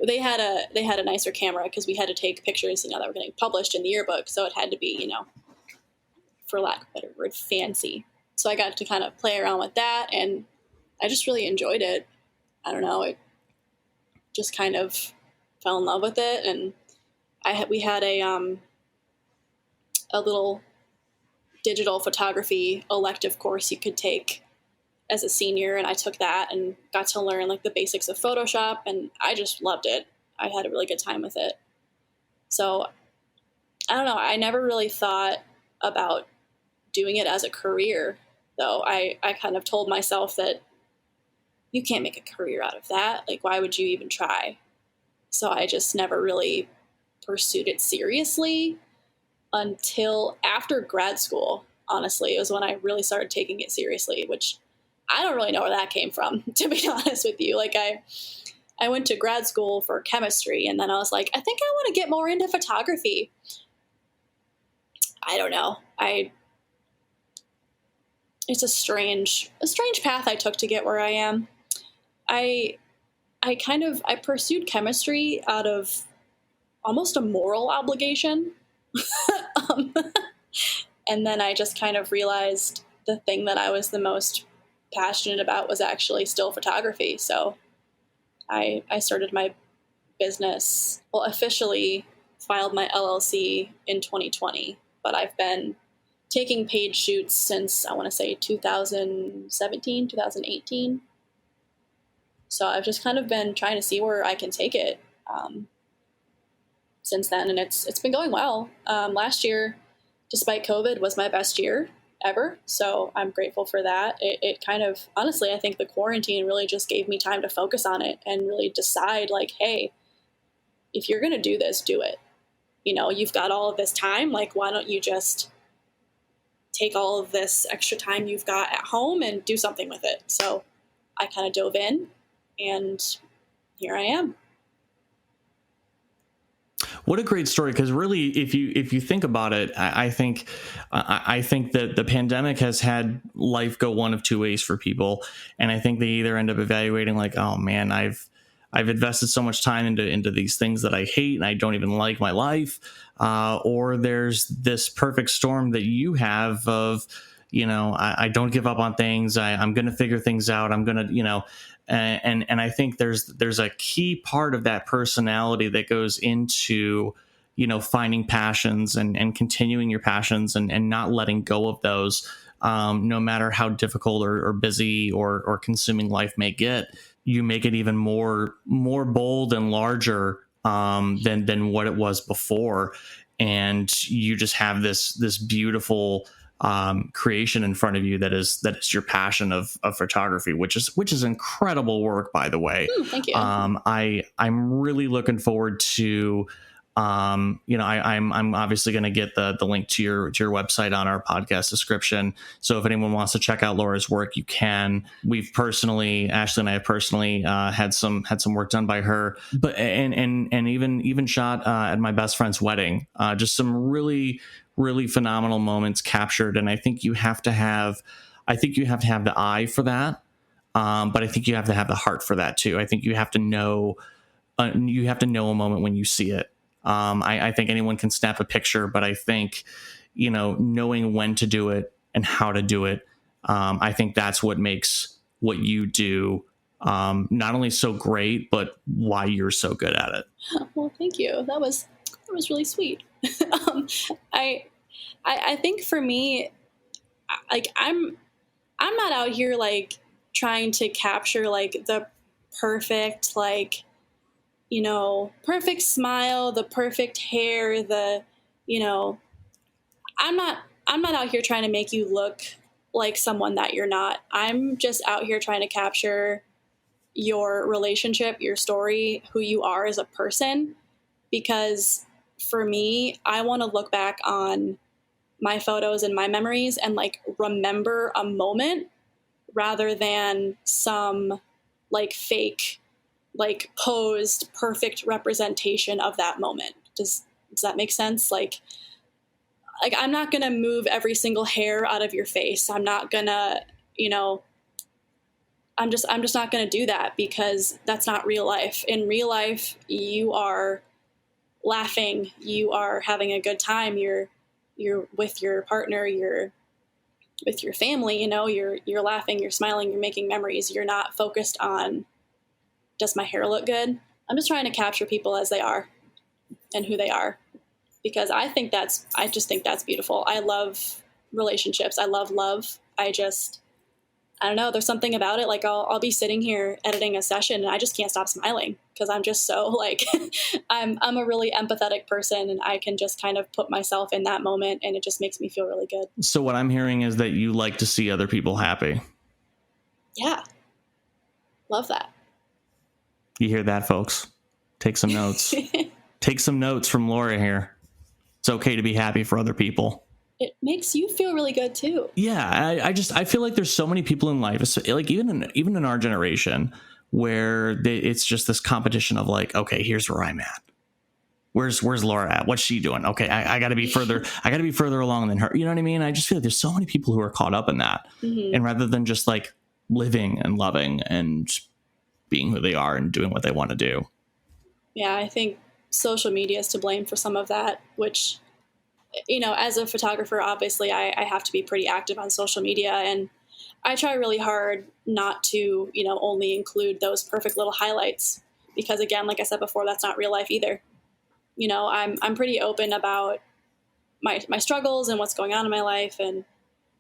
they had a nicer camera because we had to take pictures, that were getting published in the yearbook. So it had to be, for lack of a better word, fancy. So I got to kind of play around with that, and I just really enjoyed it. I don't know, it just kind of fell in love with it, and we had a little digital photography elective course you could take as a senior, and I took that and got to learn like the basics of Photoshop, and I just loved it. I had a really good time with it. So I don't know, I never really thought about doing it as a career, though. I kind of told myself that you can't make a career out of that. Like, why would you even try? So I just never really pursued it seriously until after grad school. Honestly, it was when I really started taking it seriously, which I don't really know where that came from, to be honest with you. Like, I went to grad school for chemistry, and then I was like, I think I want to get more into photography. I don't know. It's a strange path I took to get where I am. I pursued chemistry out of almost a moral obligation. And then I just kind of realized the thing that I was the most passionate about was actually still photography. So I started my business, officially filed my LLC in 2020, but I've been taking paid shoots since, I want to say, 2017, 2018. So I've just kind of been trying to see where I can take it since then, and it's been going well. Last year, despite COVID, was my best year ever, so I'm grateful for that. It kind of, honestly, I think the quarantine really just gave me time to focus on it and really decide, like, hey, if you're going to do this, do it. You've got all of this time, like, why don't you just take all of this extra time you've got at home and do something with it? So I kind of dove in, and here I am. What a great story! Because really, if you think about it, I think that the pandemic has had life go one of two ways for people, and I think they either end up evaluating like, oh man, I've invested so much time into these things that I hate and I don't even like my life, or there's this perfect storm that you have of, I don't give up on things. I'm going to figure things out. I'm going to, and I think there's a key part of that personality that goes into, finding passions and continuing your passions and not letting go of those, no matter how difficult or busy or consuming life may get. You make it even more bold and larger than what it was before, and you just have this beautiful creation in front of you that is your passion of photography, which is incredible work, by the way. Thank you. I'm really looking forward to. I'm obviously going to get the link to your website on our podcast description. So if anyone wants to check out Laura's work, you can. Ashley and I have personally had some work done by her, but and even shot at my best friend's wedding. Just some really, really phenomenal moments captured. And I think you have to have the eye for that. But I think you have to have the heart for that too. I think you have to know a moment when you see it. I think anyone can snap a picture, but I think, knowing when to do it and how to do it, I think that's what makes what you do not only so great, but why you're so good at it. Well, thank you. That was really sweet. um, I think for me, like I'm not out here like trying to capture like the perfect, like, perfect smile, the perfect hair, I'm not out here trying to make you look like someone that you're not. I'm just out here trying to capture your relationship, your story, who you are as a person, because for me, I want to look back on my photos and my memories and like remember a moment rather than some like fake, like posed perfect representation of that moment. Does that make sense? Like I'm not going to move every single hair out of your face. I'm not going to, I'm just not going to do that, because that's not real life. In real life, you are laughing, you are having a good time, you're with your partner, you're with your family, you're laughing, you're smiling, you're making memories. You're not focused on, does my hair look good? I'm just trying to capture people as they are and who they are, because I just think that's beautiful. I love relationships. I love love. I don't know. There's something about it. Like I'll be sitting here editing a session and I just can't stop smiling, because I'm just so like, I'm a really empathetic person, and I can just kind of put myself in that moment, and it just makes me feel really good. So what I'm hearing is that you like to see other people happy. Yeah. Love that. You hear that, folks? Take some notes. Take some notes from Laura here. It's okay to be happy for other people. It makes you feel really good too. Yeah, I feel like there's so many people in life, like even in our generation, where it's just this competition of like, okay, here's where I'm at. Where's Laura at? What's she doing? Okay, I got to be further. I got to be further along than her. You know what I mean? I just feel like there's so many people who are caught up in that, and rather than just like living and loving and being who they are and doing what they want to do. Yeah, I think social media is to blame for some of that, which, as a photographer, obviously I have to be pretty active on social media, and I try really hard not to, only include those perfect little highlights, because again, like I said before, that's not real life either. I'm pretty open about my struggles and what's going on in my life and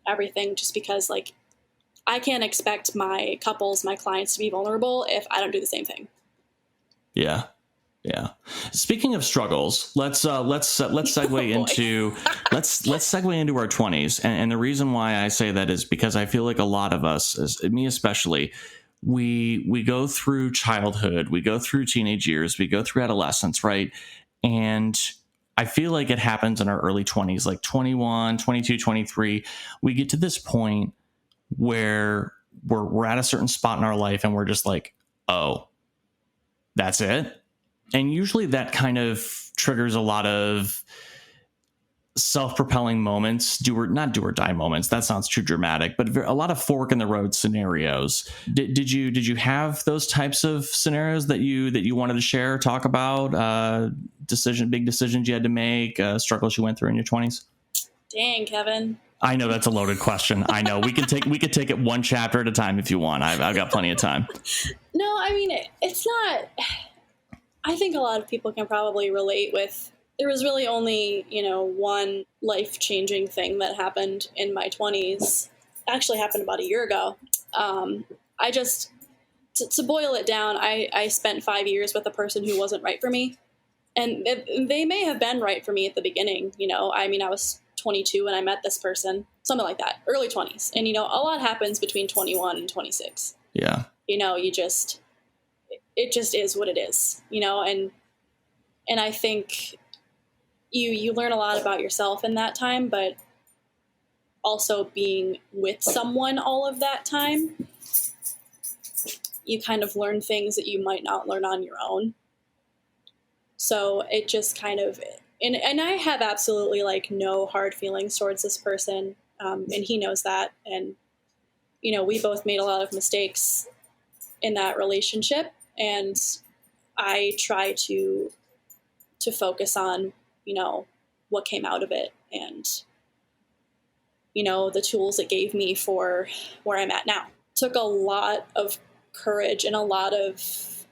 everything, just because like I can't expect my couples, my clients to be vulnerable if I don't do the same thing. Yeah. Yeah. Speaking of struggles, let's segue into let's segue into our 20s. And the reason why I say that is because I feel like a lot of us, me especially, we go through childhood, we go through teenage years, we go through adolescence, right? And I feel like it happens in our early 20s, like 21, 22, 23. We get to this point where we're at a certain spot in our life and we're just like, oh, that's it. And usually that kind of triggers a lot of self-propelling moments, not do or die moments. That sounds too dramatic, but a lot of fork in the road scenarios. Did you have those types of scenarios that you wanted to share, talk about, big decisions you had to make, struggles you went through in your 20s? Dang, Kevin. I know that's a loaded question. I know we can take it one chapter at a time if you want. I've got plenty of time. No, I mean, it's not. I think a lot of people can probably relate with. There was really only, one life-changing thing that happened in my 20s. It actually happened about a year ago. I just, to boil it down, I spent 5 years with a person who wasn't right for me. And they may have been right for me at the beginning. I mean, I was 22 when I met this person, something like that, early 20s. And, a lot happens between 21 and 26. Yeah. It just is what it is, and I think you learn a lot about yourself in that time, but also being with someone all of that time, you kind of learn things that you might not learn on your own. So it just kind of, and I have absolutely like no hard feelings towards this person. And he knows that. And, we both made a lot of mistakes in that relationship. And I try to focus on, what came out of it and, the tools it gave me for where I'm at now. Took a lot of courage and a lot of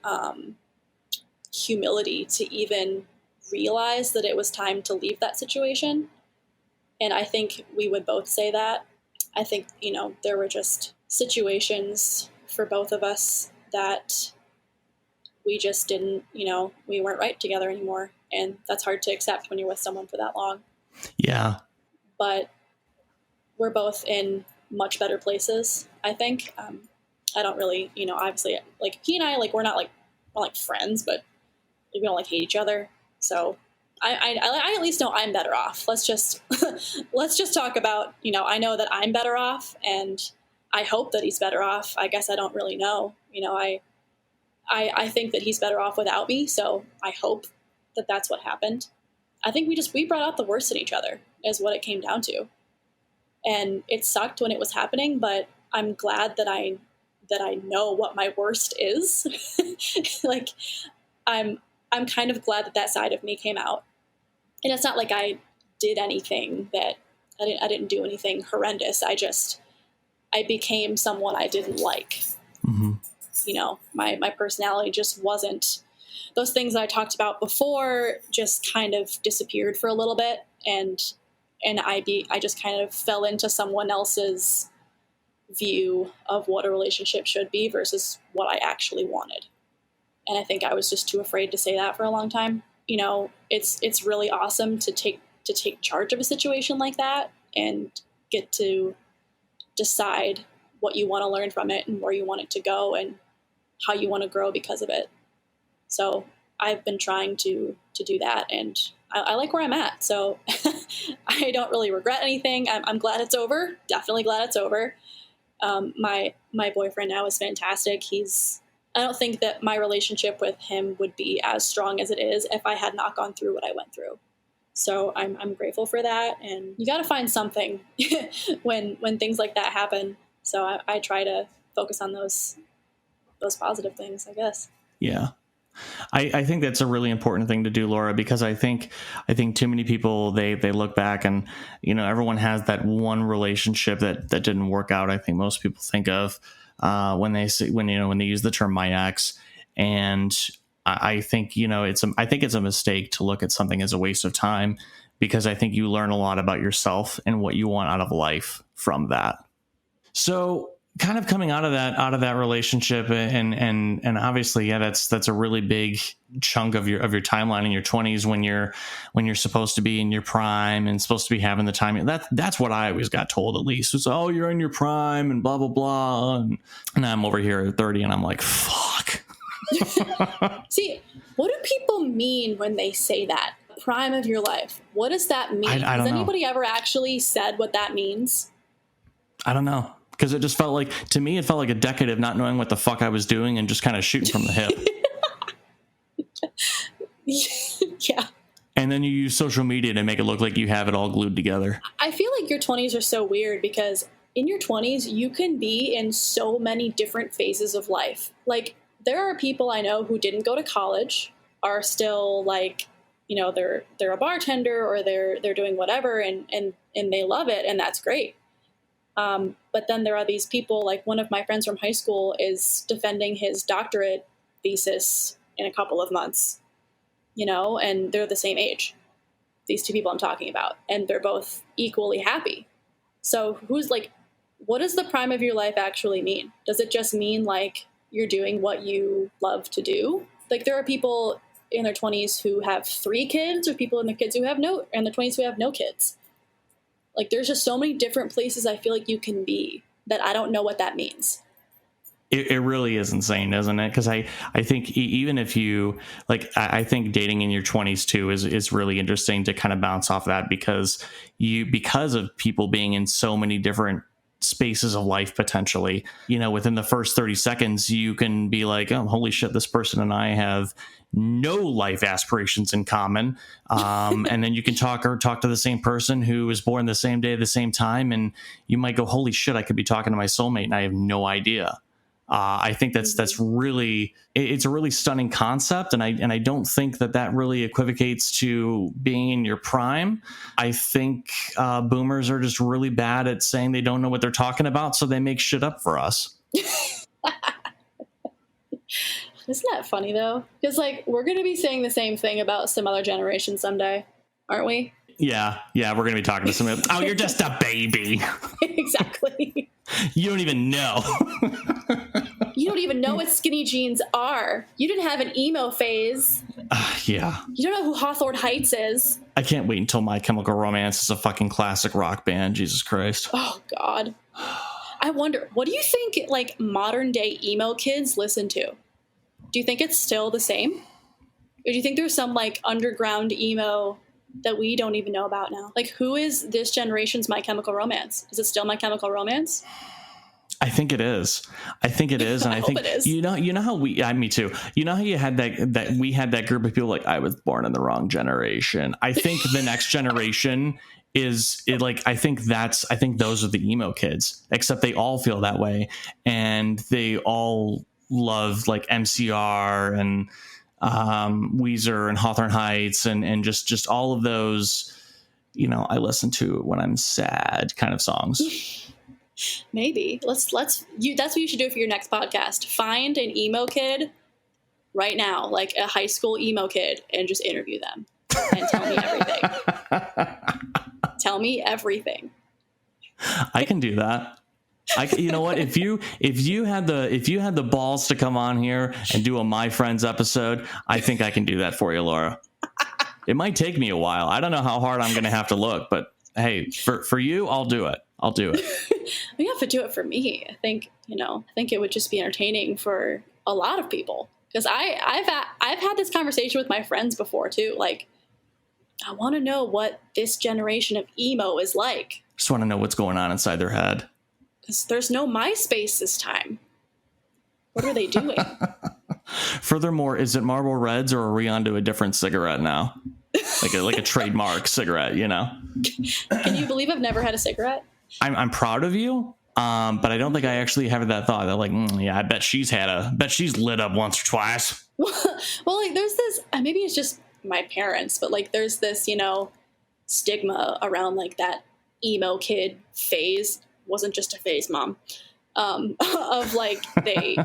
humility to even realize that it was time to leave that situation. And I think we would both say that. I think, there were just situations for both of us that we just didn't, we weren't right together anymore. And that's hard to accept when you're with someone for that long. Yeah. But we're both in much better places, I think. I don't really, obviously, like, he and I, like, we're not friends, but we don't, like, hate each other. So I at least know I'm better off. Let's just talk about, I know that I'm better off, and I hope that he's better off. I guess I don't really know. I think that he's better off without me, so I hope that that's what happened. I think we brought out the worst in each other is what it came down to. And it sucked when it was happening, but I'm glad that I know what my worst is. Like, I'm kind of glad that side of me came out. And it's not like I did anything that I didn't do anything horrendous. I became someone I didn't like. Mm-hmm. My personality just wasn't, those things that I talked about before just kind of disappeared for a little bit. And I just kind of fell into someone else's view of what a relationship should be versus what I actually wanted. And I think I was just too afraid to say that for a long time. It's really awesome to take charge of a situation like that and get to decide what you want to learn from it and where you want it to go and how you want to grow because of it. So I've been trying to do that, and I like where I'm at. So I don't really regret anything. I'm glad it's over. Definitely glad it's over. My boyfriend now is fantastic. I don't think that my relationship with him would be as strong as it is if I had not gone through what I went through. So I'm grateful for that. And you got to find something when things like that happen. So I try to focus on those positive things, I guess. Yeah. I think that's a really important thing to do, Laura, because I think too many people, they look back and, everyone has that one relationship that didn't work out. I think most people think of when they use the term my ex. And I think, it's a mistake to look at something as a waste of time, because I think you learn a lot about yourself and what you want out of life from that. So kind of coming out of that relationship, and obviously, yeah, that's a really big chunk of your timeline in your 20s when you're supposed to be in your prime and supposed to be having the time. That's what I always got told, at least. It's, oh, you're in your prime and blah blah blah, and I'm over here at 30 and I'm like, fuck. See, what do people mean when they say that? Prime of your life. What does that mean? Has anybody ever actually said what that means? I don't know. Because it just felt like, to me, it felt like a decade of not knowing what the fuck I was doing and just kind of shooting from the hip. Yeah. And then you use social media to make it look like you have it all glued together. I feel like your 20s are so weird because in your 20s, you can be in so many different phases of life. Like, there are people I know who didn't go to college, are still like, they're a bartender or they're doing whatever and they love it, and that's great. But then there are these people, like one of my friends from high school is defending his doctorate thesis in a couple of months, and they're the same age, these two people I'm talking about, and they're both equally happy. So what does the prime of your life actually mean? Does it just mean like you're doing what you love to do? Like, there are people in their 20s who have 3 kids, or people in their 20s who have no kids. Like, there's just so many different places I feel like you can be that I don't know what that means. It really is insane, isn't it? Because I think even if you I think dating in your 20s too is really interesting to kind of bounce off that, because of people being in so many different spaces of life potentially, within the first 30 seconds, you can be like, oh, holy shit, this person and I have no life aspirations in common. And then you can talk to the same person who was born the same day, the same time. And you might go, holy shit, I could be talking to my soulmate and I have no idea. I think that's really, it's a really stunning concept. And I don't think that really equivocates to being in your prime. I think boomers are just really bad at saying they don't know what they're talking about, so they make shit up for us. Isn't that funny though? Because like we're gonna be saying the same thing about some other generation someday, aren't we? Yeah, we're gonna be talking to somebody. Oh, you're just a baby. Exactly. You don't even know. You don't even know what skinny jeans are. You didn't have an emo phase. Yeah. You don't know who Hawthorne Heights is. I can't wait until My Chemical Romance is a fucking classic rock band. Jesus Christ. Oh, God. I wonder, what do you think, like, modern day emo kids listen to? Do you think it's still the same? Or do you think there's some, like, underground emo that we don't even know about now? Like, who is this generation's My Chemical Romance? Is it still My Chemical Romance? I think it is. And I think it is. you know how me too. You know how you had that we had that group of people like I was born in the wrong generation. I think the next generation is it like I think those are the emo kids, except they all feel that way and they all love like MCR and Weezer and Hawthorne Heights and just all of those, you know, I listen to when I'm sad kind of songs. Maybe that's what you should do for your next podcast. Find an emo kid right now, like a high school emo kid, and just interview them and tell me everything. Tell me everything. I can do that. You know what? If you had the balls to come on here and do a My Friends episode, I think I can do that for you, Laura. It might take me a while. I don't know how hard I'm going to have to look, but hey, for you, I'll do it. You have to do it for me. I think it would just be entertaining for a lot of people because I've had this conversation with my friends before too. Like, I want to know what this generation of emo is like. Just want to know what's going on inside their head. Because there's no MySpace this time. What are they doing? Furthermore, is it Marlboro Reds or are we on to a different cigarette now? Like a trademark cigarette, you know? Can you believe I've never had a cigarette? I'm proud of you, but I don't think I actually have that thought. That like, yeah, I bet she's lit up once or twice. Well, like there's this, maybe it's just my parents, but like there's this, you know, stigma around like that emo kid phase. Wasn't just a phase, Mom. Of like they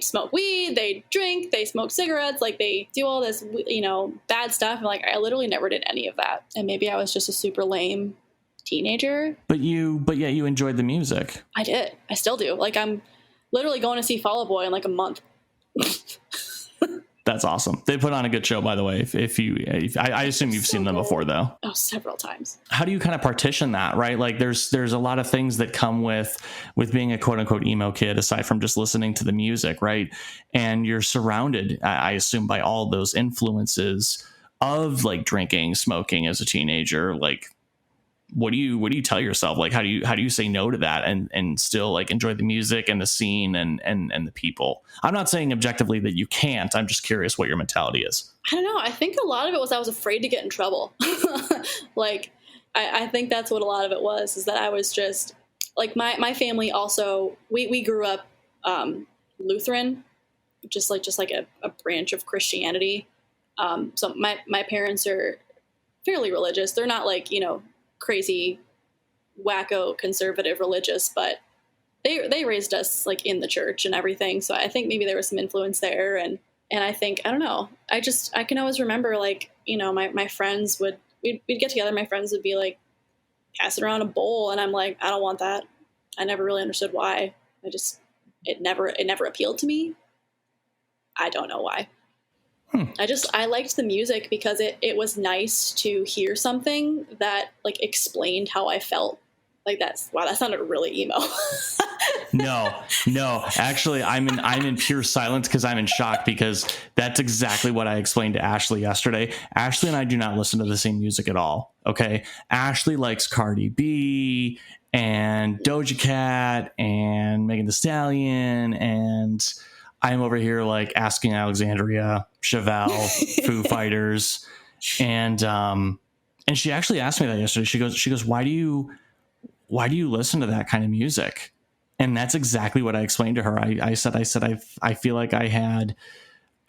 smoke weed, they drink, they smoke cigarettes, like they do all this, you know, bad stuff. And like I literally never did any of that. And maybe I was just a super lame teenager. But yeah, you enjoyed the music. I did. I still do. Like I'm literally going to see Fall Out Boy in like a month. That's awesome. They put on a good show, by the way. I assume you've seen them before, though. Oh, several times. How do you kind of partition that, right? Like, there's a lot of things that come with being a quote unquote emo kid, aside from just listening to the music, right? And you're surrounded, I assume, by all those influences of like drinking, smoking as a teenager. Like, what do you tell yourself? Like, how do you say no to that and still like enjoy the music and the scene and the people? I'm not saying objectively that you can't. I'm just curious what your mentality is. I don't know. I think a lot of it was I was afraid to get in trouble. Like, I think that's what a lot of it was, is that I was just like my family also, we grew up Lutheran, just like a branch of Christianity. So my parents are fairly religious. They're not like, you know, crazy wacko conservative religious, but they raised us like in the church and everything. So I think maybe there was some influence there. And I think, I don't know, I can always remember like, you know, my friends we'd get together. My friends would be like passing around a bowl. And I'm like, I don't want that. I never really understood why. It never appealed to me. I don't know why. I liked the music because it was nice to hear something that like explained how I felt. Like that sounded really emo. No, actually I'm in pure silence because I'm in shock, because that's exactly what I explained to Ashley yesterday. Ashley and I do not listen to the same music at all. Okay. Ashley likes Cardi B and Doja Cat and Megan Thee Stallion, and I'm over here like asking Alexandria, Chevelle, Foo Fighters, and she actually asked me that yesterday. She goes, why do you listen to that kind of music? And that's exactly what I explained to her. I said I feel like I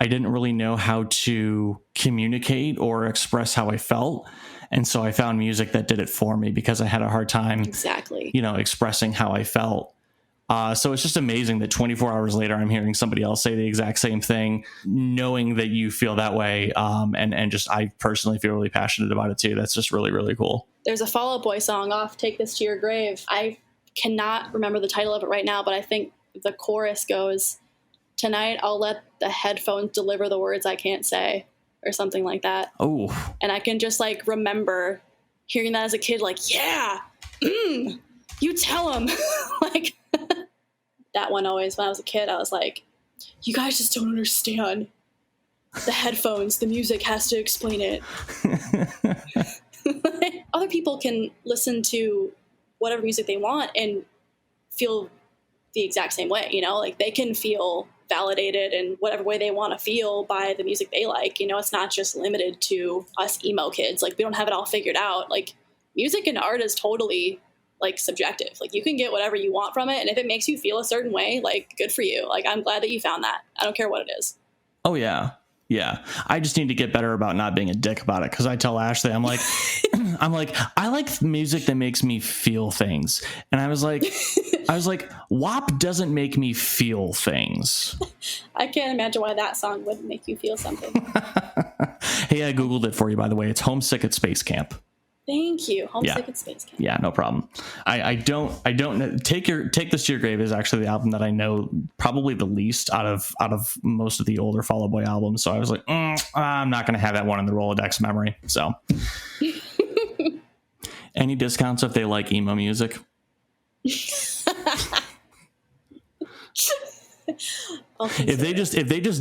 didn't really know how to communicate or express how I felt, and so I found music that did it for me, because I had a hard time exactly, you know, expressing how I felt. So it's just amazing that 24 hours later, I'm hearing somebody else say the exact same thing, knowing that you feel that way. And just, I personally feel really passionate about it too. That's just really, really cool. There's a Fall Out Boy song off Take This to Your Grave. I cannot remember the title of it right now, but I think the chorus goes, "Tonight I'll let the headphones deliver the words I can't say," or something like that. Oh. And I can just like remember hearing that as a kid, like, yeah, you tell them. Like that one always, when I was a kid, I was like, you guys just don't understand. The headphones, the music has to explain it. Other people can listen to whatever music they want and feel the exact same way, you know, like they can feel validated in whatever way they want to feel by the music they like. You know, it's not just limited to us emo kids. Like we don't have it all figured out. Like music and art is totally like subjective. Like you can get whatever you want from it. And if it makes you feel a certain way, like good for you. Like I'm glad that you found that. I don't care what it is. Oh yeah. Yeah. I just need to get better about not being a dick about it. Cause I tell Ashley, I'm like, I like music that makes me feel things. And I was like, WAP doesn't make me feel things. I can't imagine why that song wouldn't make you feel something. Hey, I Googled it for you, by the way. It's Homesick at Space Camp. Thank you. Homesick at Space Camp. Yeah, no problem. I don't Take This to Your Grave is actually the album that I know probably the least out of most of the older Fall Out Boy albums. So I was like, I'm not going to have that one in the Rolodex memory. So any discounts if they like emo music? If they just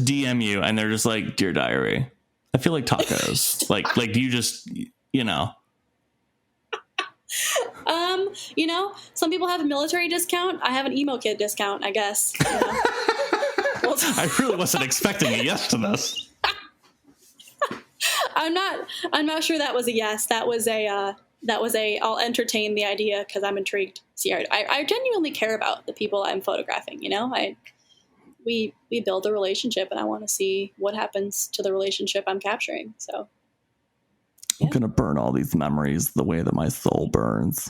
DM you and they're just like, "Dear Diary, I feel like tacos." like you just, you know. You know, some people have a military discount. I have an emo kid discount, I guess. You know? I really wasn't expecting a yes to this. I'm not sure that was a yes. That was a I'll entertain the idea because I'm intrigued. See, I genuinely care about the people I'm photographing, you know? We build a relationship and I want to see what happens to the relationship I'm capturing. So yeah. I'm going to burn all these memories the way that my soul burns.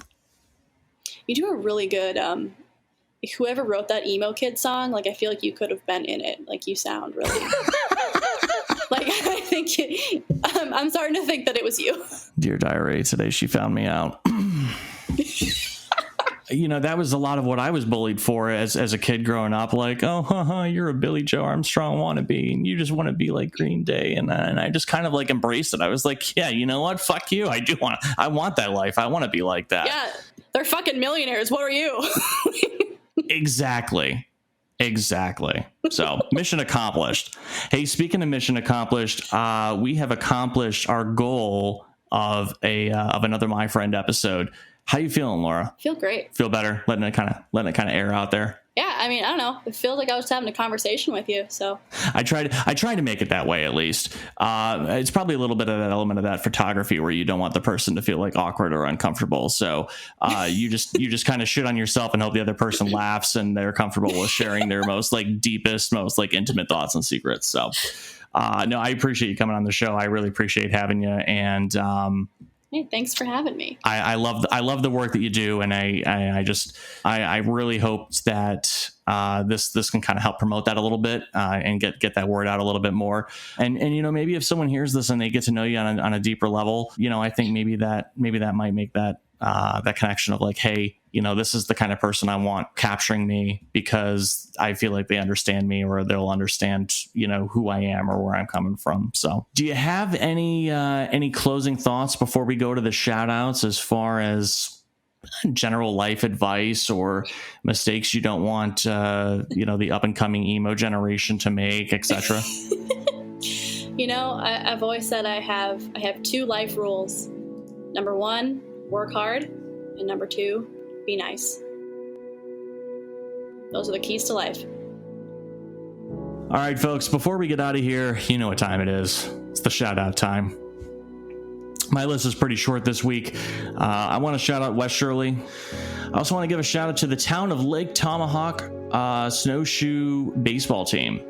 You do a really good, whoever wrote that emo kid song, like I feel like you could have been in it. Like you sound really, like I think, I'm starting to think that it was you. Dear Diary, today she found me out. You know, that was a lot of what I was bullied for as a kid growing up. Like, oh, you're a Billy Joe Armstrong wannabe, and you just want to be like Green Day. And I just kind of like embraced it. I was like, yeah, you know what? Fuck you. I want that life. I want to be like that. Yeah, they're fucking millionaires. What are you? Exactly. So mission accomplished. Hey, speaking of mission accomplished, we have accomplished our goal of another My Friend episode. How you feeling, Laura? I feel great. Feel better? Letting it kind of air out there. Yeah, I mean, I don't know. It feels like I was having a conversation with you. So I try to make it that way at least. It's probably a little bit of that element of that photography where you don't want the person to feel like awkward or uncomfortable. So you just kind of shit on yourself and hope the other person laughs and they're comfortable with sharing their most like deepest, most like intimate thoughts and secrets. So no, I appreciate you coming on the show. I really appreciate having you. And hey, thanks for having me. I love the work that you do, and I really hope that this can kind of help promote that a little bit and get that word out a little bit more. And you know, maybe if someone hears this and they get to know you on a deeper level, you know, I think maybe that might make that connection of like, hey, you know, this is the kind of person I want capturing me because I feel like they understand me or they'll understand, you know, who I am or where I'm coming from. So do you have any closing thoughts before we go to the shout outs as far as general life advice or mistakes you don't want, you know, the up and coming emo generation to make, etc.? You know, I've always said I have two life rules. Number 1, work hard. And number 2, be nice. Those are the keys to life. All right, folks, before we get out of here, you know what time it is. It's the shout out time. My list is pretty short this week. I want to shout out West Shirley. I also want to give a shout out to the town of Lake Tomahawk Snowshoe baseball team.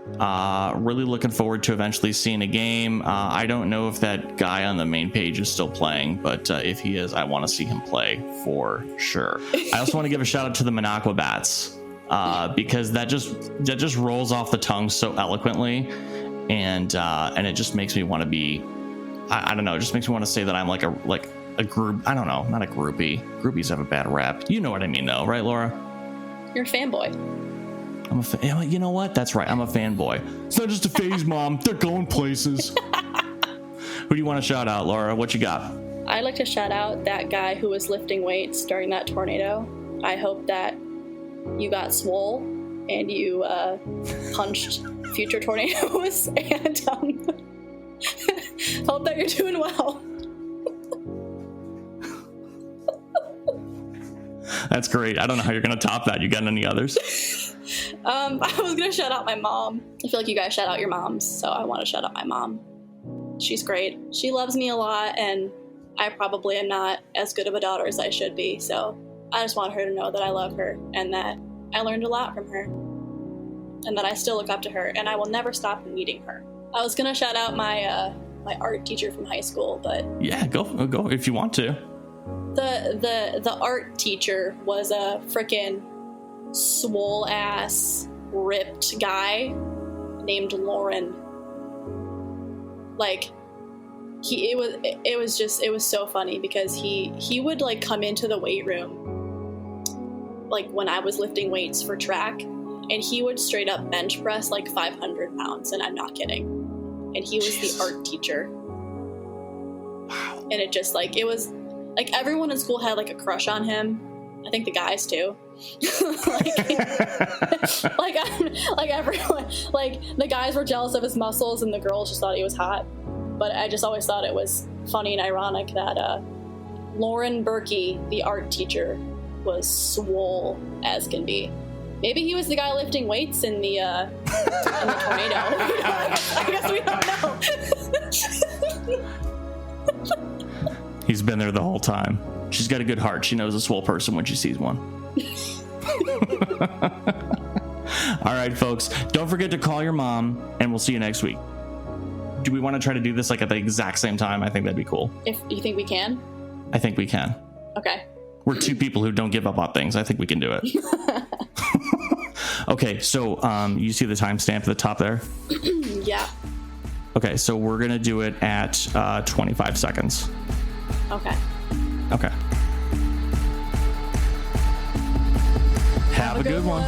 Really looking forward to eventually seeing a game. I don't know if that guy on the main page is still playing, but if he is, I want to see him play for sure. I also want to give a shout out to the Minocqua Bats, because that just rolls off the tongue so eloquently, and it just makes me want to be, I don't know, it just makes me want to say that I'm like a group. I don't know, not a groupie. Groupies have a bad rap. You know what I mean, though, right, Laura? You're a fanboy. I'm a fan. You know what? That's right. I'm a fanboy. It's not just a phase, Mom. They're going places. Who do you want to shout out, Laura? What you got? I'd like to shout out that guy who was lifting weights during that tornado. I hope that you got swole and you punched future tornadoes, and hope that you're doing well. That's great. I don't know how you're going to top that. You got any others? I was going to shout out my mom. I feel like you guys shout out your moms, so I want to shout out my mom. She's great. She loves me a lot, and I probably am not as good of a daughter as I should be, so I just want her to know that I love her and that I learned a lot from her and that I still look up to her, and I will never stop needing her. I was going to shout out my my art teacher from high school, but... Yeah, go if you want to. The art teacher was a frickin' swole ass ripped guy named Lauren. Like, it was so funny because he would like come into the weight room like when I was lifting weights for track, and he would straight up bench press like 500 pounds, and I'm not kidding. And he was the art teacher. Wow. And it just like, it was like everyone in school had like a crush on him. I think the guys too. like everyone, like the guys were jealous of his muscles and the girls just thought he was hot. But I just always thought it was funny and ironic that Lauren Berkey, the art teacher, was swole as can be. Maybe he was the guy lifting weights in the tornado. I guess we don't know. He's been there the whole time. She's got a good heart. She knows a swole person when she sees one. All right, folks. Don't forget to call your mom, and we'll see you next week. Do we want to try to do this like at the exact same time? I think that'd be cool. If you think we can? I think we can. Okay. We're two people who don't give up on things. I think we can do it. Okay, so you see the timestamp at the top there? Yeah. Okay, so we're going to do it at 25 seconds. Okay. Okay. Have a good one.